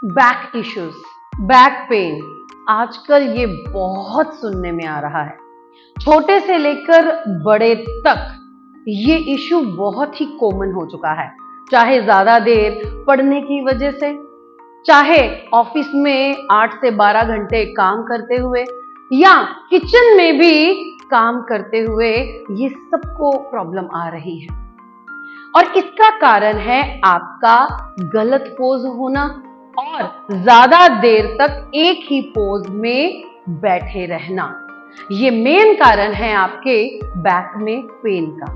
Back issues, back pain, आजकल ये बहुत सुनने में आ रहा है। छोटे से लेकर बड़े तक ये इशू बहुत ही कॉमन हो चुका है। चाहे ज्यादा देर पढ़ने की वजह से, चाहे ऑफिस में 8 से 12 घंटे काम करते हुए, या किचन में भी काम करते हुए, ये सबको प्रॉब्लम आ रही है। और इसका कारण है आपका गलत पोज होना और ज्यादा देर तक एक ही पोज में बैठे रहना। ये मेन कारण है आपके बैक में पेन का।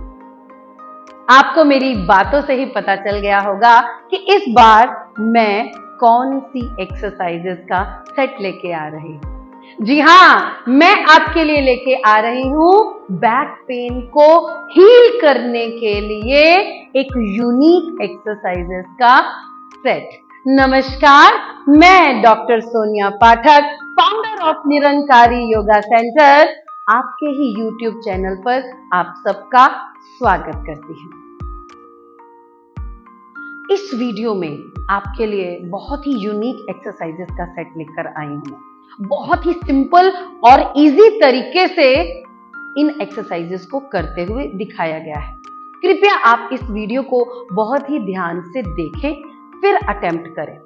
आपको मेरी बातों से ही पता चल गया होगा कि इस बार मैं कौन सी एक्सरसाइजेस का सेट लेके आ रही हूं। जी हाँ, मैं आपके लिए लेके आ रही हूं बैक पेन को हील करने के लिए एक यूनिक एक्सरसाइजेस का सेट। नमस्कार, मैं doctor Sonia Pathak, founder of Nirankari yoga centre, आपके ही YouTube चैनल पर आप सबका स्वागत करती हूं। इस वीडियो में आपके लिए बहुत ही यूनिक एक्सरसाइजेस का सेट लेकर आई हूं। बहुत ही सिंपल और इजी तरीके से इन एक्सरसाइजेस को करते हुए दिखाया गया है। कृपया आप इस वीडियो को बहुत ही ध्यान से देखें, फिर अटेम्प्ट करें।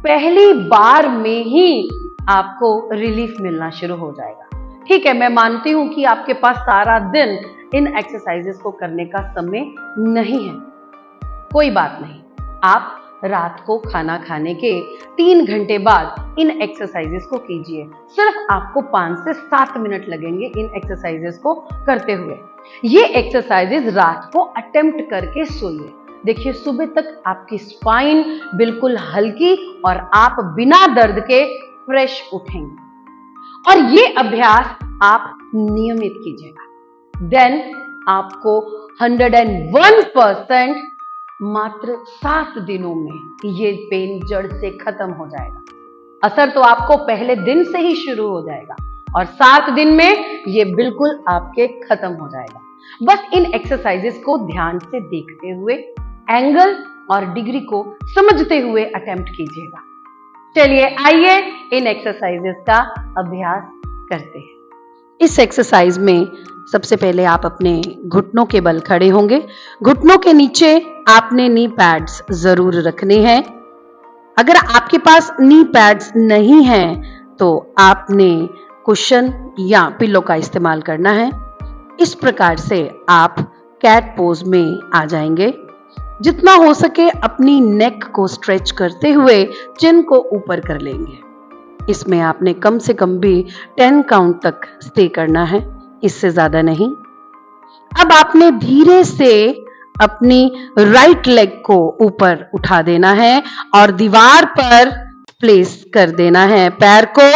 पहली बार में ही आपको रिलीफ मिलना शुरू हो जाएगा। ठीक है, मैं मानती हूं कि आपके पास सारा दिन इन एक्सरसाइजेस को करने का समय नहीं है। कोई बात नहीं, आप रात को खाना खाने के 3 घंटे बाद इन एक्सरसाइजेस को कीजिए। सिर्फ आपको 5 से 7 मिनट लगेंगे इन एक्सरसाइजेस को करते हुए। ये एक्सरसाइजेस रात को अटेम्प्ट करके सोइए। देखिए, सुबह तक आपकी स्पाइन बिल्कुल हल्की और आप बिना दर्द के फ्रेश उठेंगे। और ये अभ्यास आप नियमित कीजिएगा। देन आपको 101% मात्र 7 दिनों में ये पेन जड़ से खत्म हो जाएगा। असर तो आपको पहले दिन से ही शुरू हो जाएगा और 7 दिन में ये बिल्कुल आपके खत्म हो जाएगा। बस इन एक्सरसाइजेस को ध्यान से देखते हुए, एंगल और डिग्री को समझते हुए अटेम्प्ट कीजिएगा। चलिए आइए इन एक्सरसाइजेस का अभ्यास करते हैं। इस एक्सरसाइज में सबसे पहले आप अपने घुटनों के बल खड़े होंगे। घुटनों के नीचे आपने नी पैड्स जरूर रखने हैं। अगर आपके पास नी पैड्स नहीं हैं तो आपने कुशन या पिलो का इस्तेमाल करना है। इस प्रकार से आप कैट पोज में आ जाएंगे। जितना हो सके अपनी नेक को स्ट्रेच करते हुए चिन को ऊपर कर लेंगे। इसमें आपने कम से कम भी 10 काउंट तक स्टे करना है, इससे ज्यादा नहीं। अब आपने धीरे से अपनी राइट लेग को ऊपर उठा देना है और दीवार पर प्लेस कर देना है। पैर को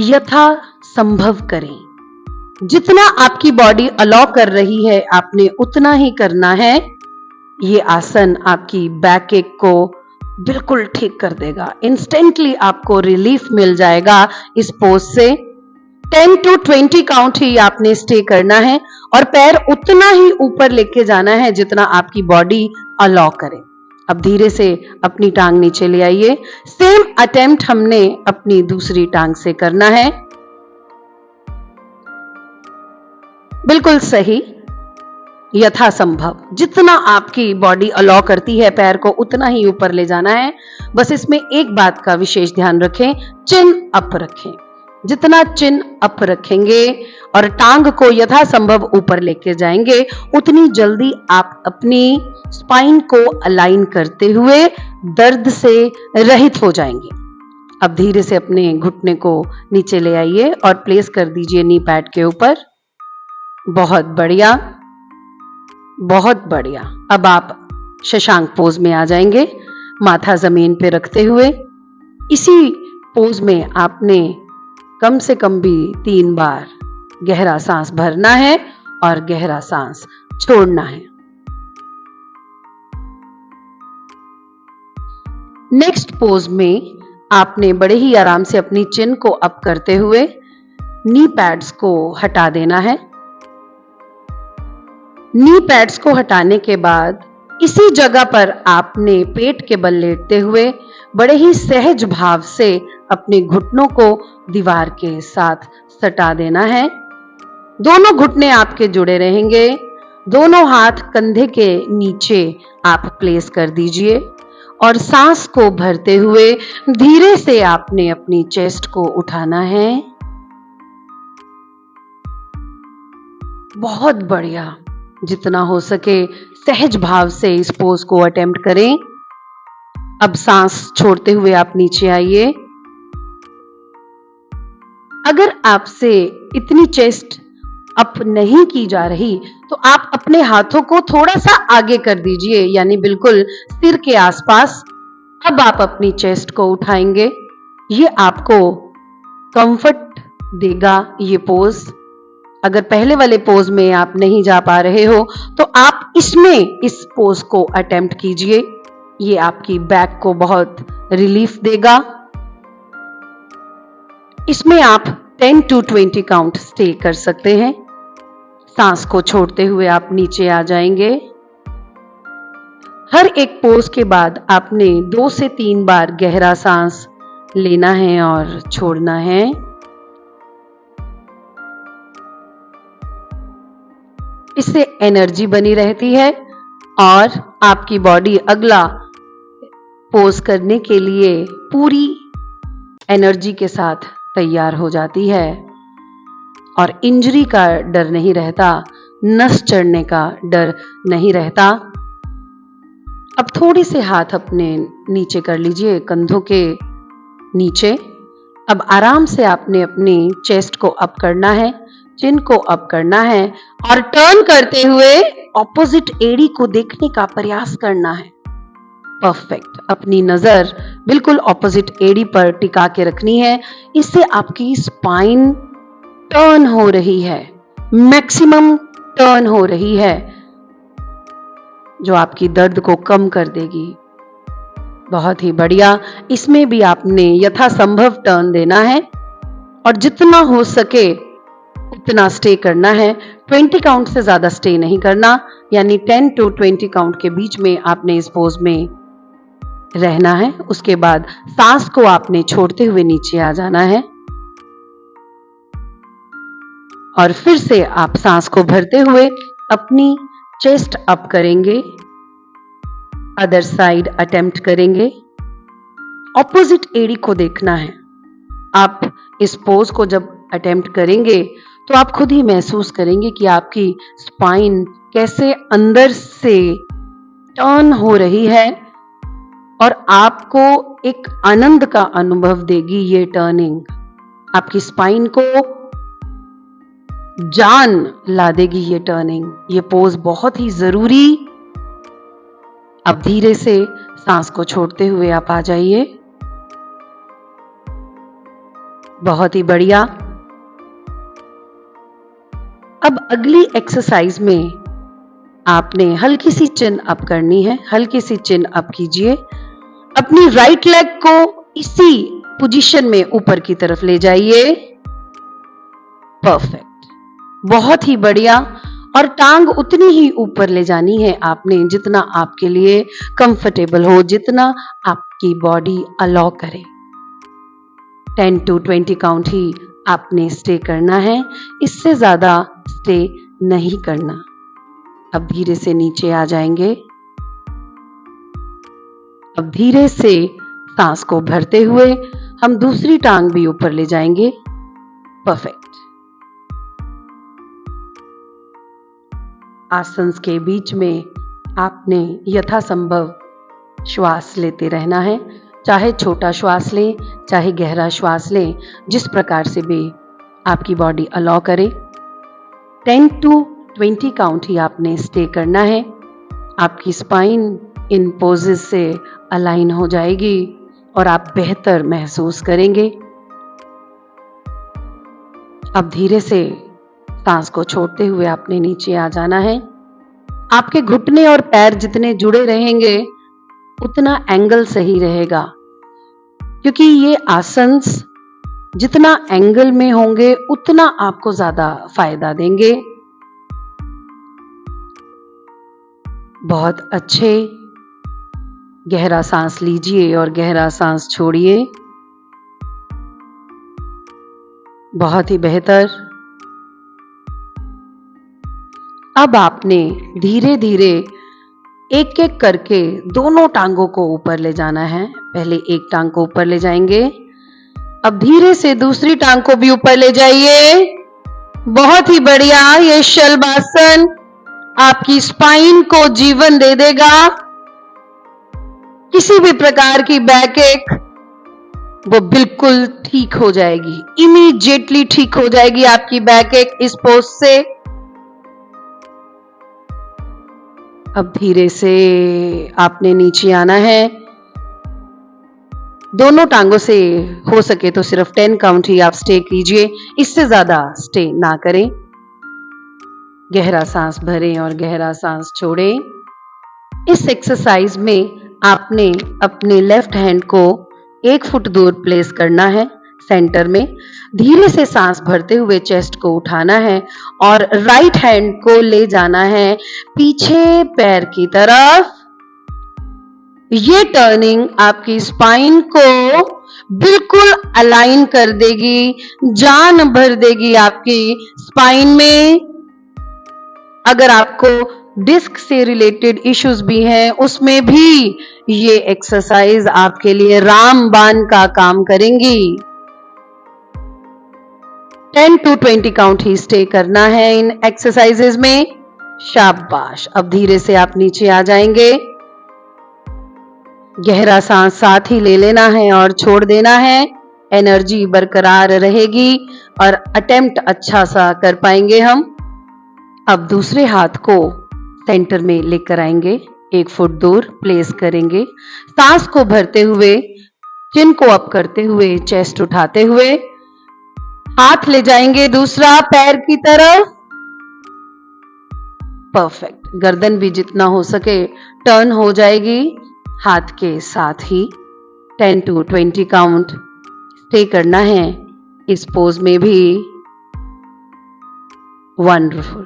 यथा संभव करें। जितना आपकी बॉडी अलाउ कर रही है आपने उतना ही करना है। ये आसन आपकी बैक एक को बिल्कुल ठीक कर देगा। इंस्टेंटली आपको रिलीफ मिल जाएगा इस पोज से। 10 to 20 काउंट ही आपने स्टे करना है और पैर उतना ही ऊपर लेके जाना है जितना आपकी बॉडी अलाउ करे। अब धीरे से अपनी टांग नीचे ले आइए। सेम अटेम्प्ट हमने अपनी दूसरी टांग से करना है। बिल्कुल सही, यथासंभव जितना आपकी बॉडी अलाउ करती है पैर को उतना ही ऊपर ले जाना है। बस इसमें एक बात का विशेष ध्यान रखें, चिन अप रखें। जितना चिन अप रखेंगे और टांग को यथासंभव ऊपर लेके जाएंगे, उतनी जल्दी आप अपनी स्पाइन को अलाइन करते हुए दर्द से रहित हो जाएंगे। अब धीरे से अपने घुटने को नीचे ले आइए और प्लेस कर दीजिए नी पैड के ऊपर। बहुत बढ़िया, बहुत बढ़िया। अब आप शशांक पोज में आ जाएंगे, माथा जमीन पे रखते हुए। इसी पोज में आपने कम से कम भी 3 बार गहरा सांस भरना है और गहरा सांस छोड़ना है। नेक्स्ट पोज में आपने बड़े ही आराम से अपनी चिन को अप करते हुए नी पैड्स को हटा देना है। नी पैड्स को हटाने के बाद इसी जगह पर आपने पेट के बल लेटते हुए बड़े ही सहज भाव से अपने घुटनों को दीवार के साथ सटा देना है। दोनों घुटने आपके जुड़े रहेंगे। दोनों हाथ कंधे के नीचे आप प्लेस कर दीजिए और सांस को भरते हुए धीरे से आपने अपनी चेस्ट को उठाना है। बहुत बढ़िया। जितना हो सके सहज भाव से इस पोज को अटेम्प्ट करें। अब सांस छोड़ते हुए आप नीचे आइए। अगर आपसे इतनी चेस्ट अप नहीं की जा रही तो आप अपने हाथों को थोड़ा सा आगे कर दीजिए, यानी बिल्कुल सिर के आसपास। अब आप अपनी चेस्ट को उठाएंगे। ये आपको कंफर्ट देगा ये पोज। अगर पहले वाले पोज में आप नहीं जा पा रहे हो तो आप इसमें इस पोज को अटेम्प्ट कीजिए। ये आपकी बैक को बहुत रिलीफ देगा। इसमें आप 10 to 20 काउंट स्टे कर सकते हैं। सांस को छोड़ते हुए आप नीचे आ जाएंगे। हर एक पोज के बाद आपने 2 से 3 बार गहरा सांस लेना है और छोड़ना है। इससे एनर्जी बनी रहती है और आपकी बॉडी अगला पोज करने के लिए पूरी एनर्जी के साथ तैयार हो जाती है और इंजरी का डर नहीं रहता, नस चढ़ने का डर नहीं रहता। अब थोड़े से हाथ अपने नीचे कर लीजिए, कंधों के नीचे। अब आराम से आपने अपनी चेस्ट को अप करना है, चिन को अप करना है और टर्न करते हुए ऑपोजिट एड़ी को देखने का प्रयास करना है। परफेक्ट। अपनी नजर बिल्कुल ऑपोजिट एड़ी पर टिका के रखनी है। इससे आपकी स्पाइन टर्न हो रही है, मैक्सिमम टर्न हो रही है, जो आपकी दर्द को कम कर देगी। बहुत ही बढ़िया। इसमें भी आपने यथासंभव टर्न देना है और जितना हो सके उतना स्टे करना है। 20 काउंट से ज्यादा स्टे नहीं करना, यानी 10 to 20 काउंट के बीच में आपने इस पोज में रहना है। उसके बाद सांस को आपने छोड़ते हुए नीचे आ जाना है और फिर से आप सांस को भरते हुए अपनी चेस्ट अप करेंगे। अदर साइड अटेम्प्ट करेंगे। ऑपोजिट एड़ी को देखना है। आप इस पोज को जब अटेम्प्ट करेंगे तो आप खुद ही महसूस करेंगे कि आपकी स्पाइन कैसे अंदर से टर्न हो रही है और आपको एक आनंद का अनुभव देगी ये टर्निंग। आपकी स्पाइन को जान ला देगी ये टर्निंग। ये पोज बहुत ही जरूरी। अब धीरे से सांस को छोड़ते हुए आप आ जाइए। बहुत ही बढ़िया। अब अगली एक्सरसाइज में आपने हल्की सी चिन अप करनी है। हल्की सी चिन अप कीजिए। अपनी राइट लेग को इसी पोजीशन में ऊपर की तरफ ले जाइए। परफेक्ट। बहुत ही बढ़िया। और टांग उतनी ही ऊपर ले जानी है आपने जितना आपके लिए कंफर्टेबल हो, जितना आपकी बॉडी अलाउ करे। 10 to 20 काउंट ही आपने स्टे करना है, इससे ज्यादा स्टे नहीं करना। अब धीरे से नीचे आ जाएंगे। अब धीरे से सांस को भरते हुए हम दूसरी टांग भी ऊपर ले जाएंगे। परफेक्ट। आसन के बीच में आपने यथासंभव श्वास लेते रहना है। चाहे छोटा श्वास लें, चाहे गहरा श्वास लें, जिस प्रकार से भी आपकी बॉडी अलाउ करे। 10 to 20 काउंट ही आपने स्टे करना है। आपकी स्पाइन इन पोजेस से अलाइन हो जाएगी और आप बेहतर महसूस करेंगे। अब धीरे से सांस को छोड़ते हुए आपने नीचे आ जाना है। आपके घुटने और पैर जितने जुड़े रहेंगे उतना एंगल सही रहेगा, क्योंकि ये आसन जितना एंगल में होंगे उतना आपको ज्यादा फायदा देंगे। बहुत अच्छे। गहरा सांस लीजिए और गहरा सांस छोड़िए। बहुत ही बेहतर। अब आपने धीरे धीरे एक एक करके दोनों टांगों को ऊपर ले जाना है। पहले एक टांग को ऊपर ले जाएंगे, अब धीरे से दूसरी टांग को भी ऊपर ले जाइए। बहुत ही बढ़िया। ये शलभासन आपकी स्पाइन को जीवन दे देगा। किसी भी प्रकार की बैक एक वो बिल्कुल ठीक हो जाएगी, इमीडिएटली ठीक हो जाएगी आपकी बैक एक इस पोज से। अब धीरे से आपने नीचे आना है। दोनों टांगों से हो सके तो सिर्फ 10 काउंट ही आप स्टे कीजिए, इससे ज्यादा स्टे ना करें। गहरा सांस भरें और गहरा सांस छोड़ें। इस एक्सरसाइज में आपने अपने लेफ्ट हैंड को 1 फुट दूर प्लेस करना है सेंटर में। धीरे से सांस भरते हुए चेस्ट को उठाना है और राइट हैंड को ले जाना है पीछे पैर की तरफ। ये टर्निंग आपकी स्पाइन को बिल्कुल अलाइन कर देगी, जान भर देगी आपकी स्पाइन में। अगर आपको डिस्क से रिलेटेड इश्यूज भी हैं, उसमें भी ये एक्सरसाइज आपके लिए रामबाण का काम करेंगी। 10 to 20 काउंट ही स्टे करना है इन एक्सरसाइजेज में। शाबाश। अब धीरे से आप नीचे आ जाएंगे। गहरा सांस साथ ही ले लेना है और छोड़ देना है। एनर्जी बरकरार रहेगी और अटेम्प्ट अच्छा सा कर पाएंगे हम। अब दूसरे हाथ को सेंटर में लेकर आएंगे, 1 फुट दूर प्लेस करेंगे। सांस को भरते हुए, चिन को अप करते हुए, चेस्ट उठाते हुए हाथ ले जाएंगे दूसरा पैर की तरफ। परफेक्ट। गर्दन भी जितना हो सके टर्न हो जाएगी हाथ के साथ ही। 10 to 20 काउंट स्टे करना है इस पोज में भी। वंडरफुल।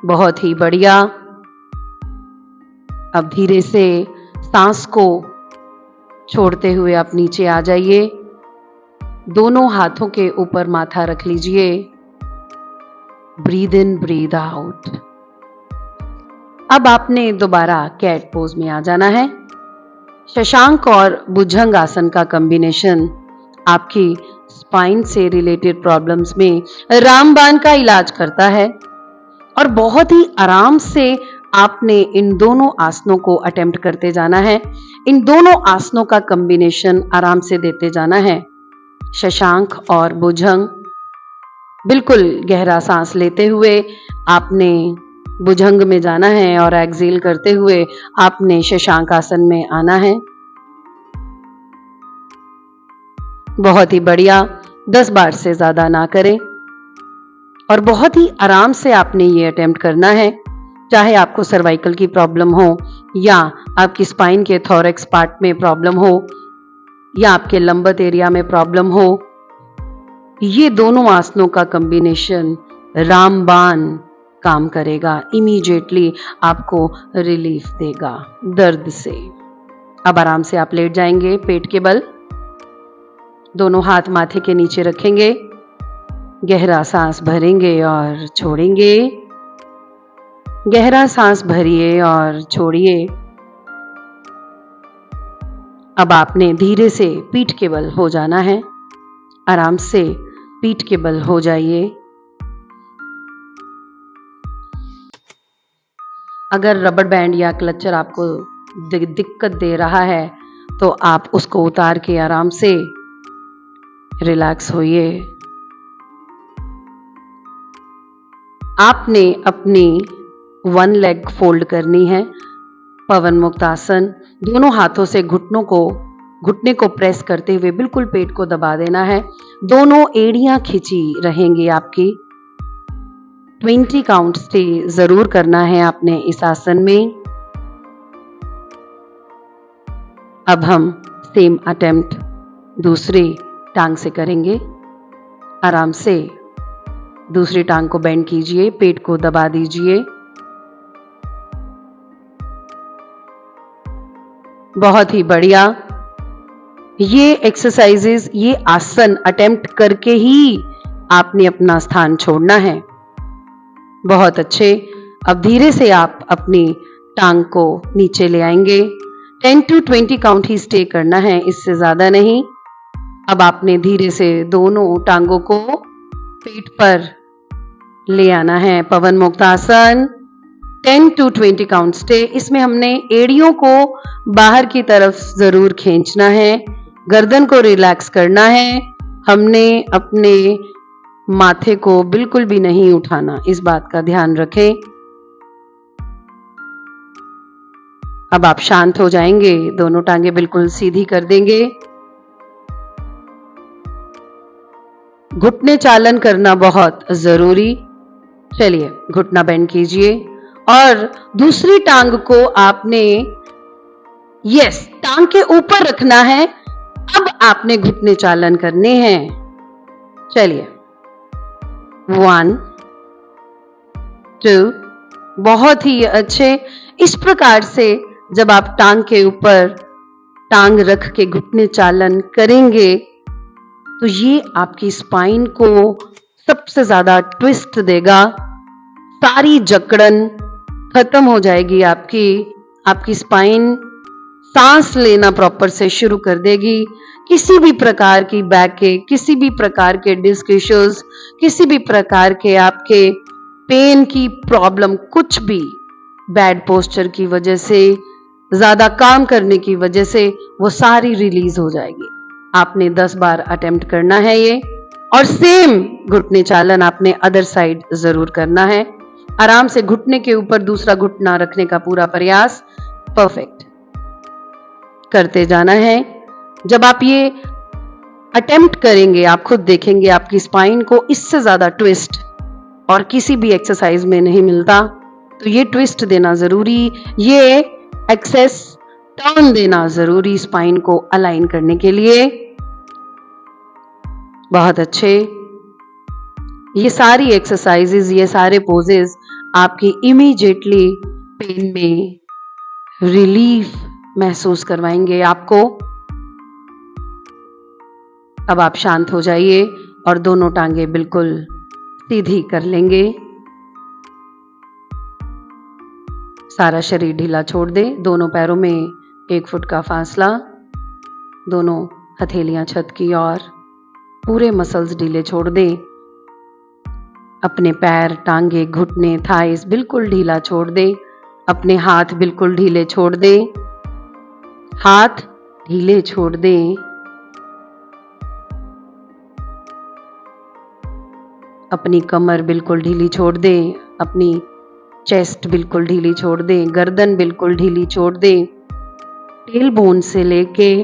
बहुत ही बढ़िया। अब धीरे से सांस को छोड़ते हुए आप नीचे आ जाइए। दोनों हाथों के ऊपर माथा रख लीजिए। Breathe in, breathe out. अब आपने दोबारा कैट पोज में आ जाना है। शशांक और भुजंग आसन का कॉम्बिनेशन आपकी स्पाइन से रिलेटेड प्रॉब्लम्स में रामबाण का इलाज करता है और बहुत ही आराम से आपने इन दोनों आसनों को अटेम्प्ट करते जाना है। इन दोनों आसनों का कॉम्बिनेशन आराम से देते जाना है। शशांक और भुजंग। बिल्कुल गहरा सांस लेते हुए आपने भुजंग में जाना है और एक्सेल करते हुए आपने शशांक आसन में आना है। बहुत ही बढ़िया। 10 बार से ज्यादा ना करें और बहुत ही आराम से आपने ये अटेम्प्ट करना है। चाहे आपको सर्वाइकल की प्रॉब्लम हो या आपकी स्पाइन के थोरैक्स पार्ट में प्रॉब्लम हो या आपके लंबत एरिया में प्रॉब्लम हो, ये दोनों आसनों का कॉम्बिनेशन रामबाण काम करेगा। इमीडिएटली आपको रिलीफ देगा दर्द से। अब आराम से आप लेट जाएंगे पेट के बल। दोनों हाथ माथे के नीचे रखेंगे। गहरा सांस भरेंगे और छोड़ेंगे। गहरा सांस भरिए और छोड़िए। अब आपने धीरे से पीठ के बल हो जाना है। आराम से पीठ के बल हो जाइए। अगर रबर बैंड या क्लचर आपको दिक्कत दे रहा है तो आप उसको उतार के आराम से रिलैक्स होइए। आपने अपनी 1 लेग फोल्ड करनी है। पवन मुक्त आसन। दोनों हाथों से घुटने को प्रेस करते हुए बिल्कुल पेट को दबा देना है। दोनों एड़ियां खिंची रहेंगी आपकी। 20 काउंट स्टे जरूर करना है आपने इस आसन में। अब हम सेम अटेम्प्ट दूसरी टांग से करेंगे। आराम से दूसरी टांग को बेंड कीजिए, पेट को दबा दीजिए। बहुत ही बढ़िया। ये एक्सरसाइजेस, ये आसन अटेम्प्ट करके ही आपने अपना स्थान छोड़ना है। बहुत अच्छे। अब धीरे से आप अपनी टांग को नीचे ले आएंगे। 10 to 20 काउंट ही स्टे करना है, इससे ज्यादा नहीं। अब आपने धीरे से दोनों टांगों को पेट पर ले आना है। पवन मुक्तासन। 10 to 20 count stay. इसमें हमने एड़ियों को बाहर की तरफ जरूर खींचना है, गर्दन को रिलैक्स करना है। हमने अपने माथे को बिल्कुल भी नहीं उठाना, इस बात का ध्यान रखें। अब आप शांत हो जाएंगे, दोनों टांगे बिल्कुल सीधी कर देंगे। घुटने चालन करना बहुत जरूरी। चलिए, घुटना बेंड कीजिए और दूसरी टांग को आपने टांग के ऊपर रखना है। अब आपने घुटने चालन करने हैं। चलिए, 1 2, बहुत ही अच्छे। इस प्रकार से जब आप टांग के ऊपर टांग रख के घुटने चालन करेंगे तो ये आपकी स्पाइन को सबसे ज्यादा ट्विस्ट देगा। सारी जकड़न खत्म हो जाएगी आपकी स्पाइन सांस लेना प्रॉपर से शुरू कर देगी। किसी भी प्रकार की बैक के, किसी भी प्रकार के डिस्क इश्यूज, किसी भी प्रकार के आपके पेन की प्रॉब्लम, कुछ भी बैड पोस्चर की वजह से, ज्यादा काम करने की वजह से, वो सारी रिलीज हो जाएगी। आपने 10 बार अटेम्प्ट करना है ये, और सेम घुटने चालन आपने अदर साइड जरूर करना है। आराम से घुटने के ऊपर दूसरा घुटना रखने का पूरा प्रयास परफेक्ट करते जाना है। जब आप ये अटेम्प्ट करेंगे, आप खुद देखेंगे आपकी स्पाइन को इससे ज्यादा ट्विस्ट और किसी भी एक्सरसाइज में नहीं मिलता। तो ये ट्विस्ट देना जरूरी, ये एक्सेस टर्न देना जरूरी स्पाइन को अलाइन करने के लिए। बहुत अच्छे। ये सारी एक्सरसाइजेस, ये सारे पोजेस आपकी इमीडिएटली पेन में रिलीफ महसूस करवाएंगे आपको। अब आप शांत हो जाइए और दोनों टांगे बिल्कुल सीधी कर लेंगे। सारा शरीर ढीला छोड़ दे। दोनों पैरों में 1 फुट का फासला, दोनों हथेलियां छत की ओर, पूरे मसल्स ढीले छोड़ दे। अपने पैर, टांगे, घुटने, थाइस बिल्कुल ढीला छोड़ दे। अपने हाथ बिल्कुल ढीले छोड़ दे। हाथ ढीले छोड़ दे। अपनी कमर बिल्कुल ढीली छोड़ दे। अपनी चेस्ट बिल्कुल ढीली छोड़ दे। गर्दन बिल्कुल ढीली छोड़ दे। टेल बोन से लेके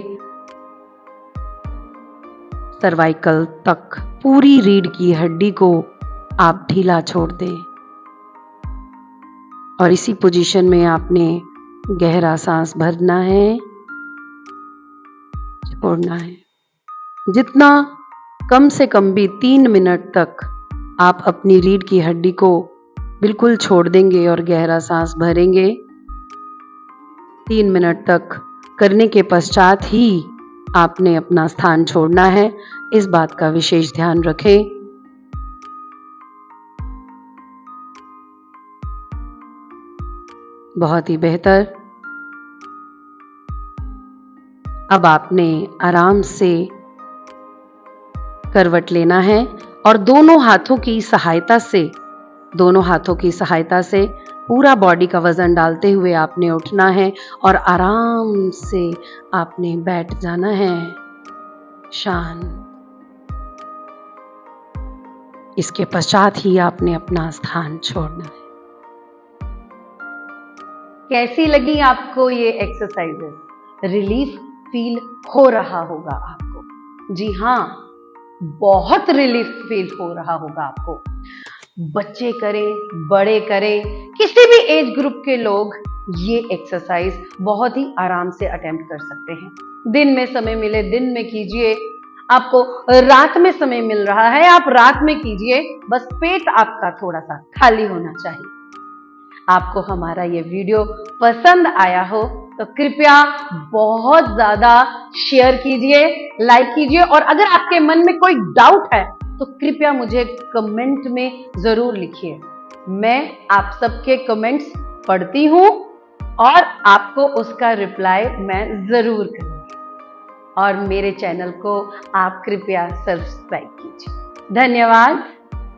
सर्वाइकल तक पूरी रीढ़ की हड्डी को आप ढीला छोड़ दें। और इसी पोजीशन में आपने गहरा सांस भरना है, छोड़ना है। जितना कम से कम भी 3 मिनट तक आप अपनी रीढ़ की हड्डी को बिल्कुल छोड़ देंगे और गहरा सांस भरेंगे। 3 मिनट तक करने के पश्चात ही आपने अपना स्थान छोड़ना है, इस बात का विशेष ध्यान रखें। बहुत ही बेहतर। अब आपने आराम से करवट लेना है और दोनों हाथों की सहायता से पूरा बॉडी का वजन डालते हुए आपने उठना है और आराम से आपने बैठ जाना है, शांत। इसके पश्चात ही आपने अपना स्थान छोड़ना है। कैसी लगी आपको ये एक्सरसाइजेस? रिलीफ फील हो रहा होगा आपको। जी हाँ, बहुत रिलीफ फील हो रहा होगा आपको। बच्चे करें, बड़े करें, किसी भी एज ग्रुप के लोग ये एक्सरसाइज बहुत ही आराम से अटेम्प्ट कर सकते हैं। दिन में समय मिले, दिन में कीजिए। आपको रात में समय मिल रहा है, आप रात में कीजिए। बस पेट आपका थोड़ा सा खाली होना चाहिए। आपको हमारा ये वीडियो पसंद आया हो तो कृपया बहुत ज्यादा शेयर कीजिए, लाइक कीजिए, और अगर आपके मन में कोई डाउट है तो कृपया मुझे कमेंट में जरूर लिखिए। मैं आप सबके कमेंट्स पढ़ती हूं और आपको उसका रिप्लाई मैं जरूर करूंगी। और मेरे चैनल को आप कृपया सब्सक्राइब कीजिए। धन्यवाद।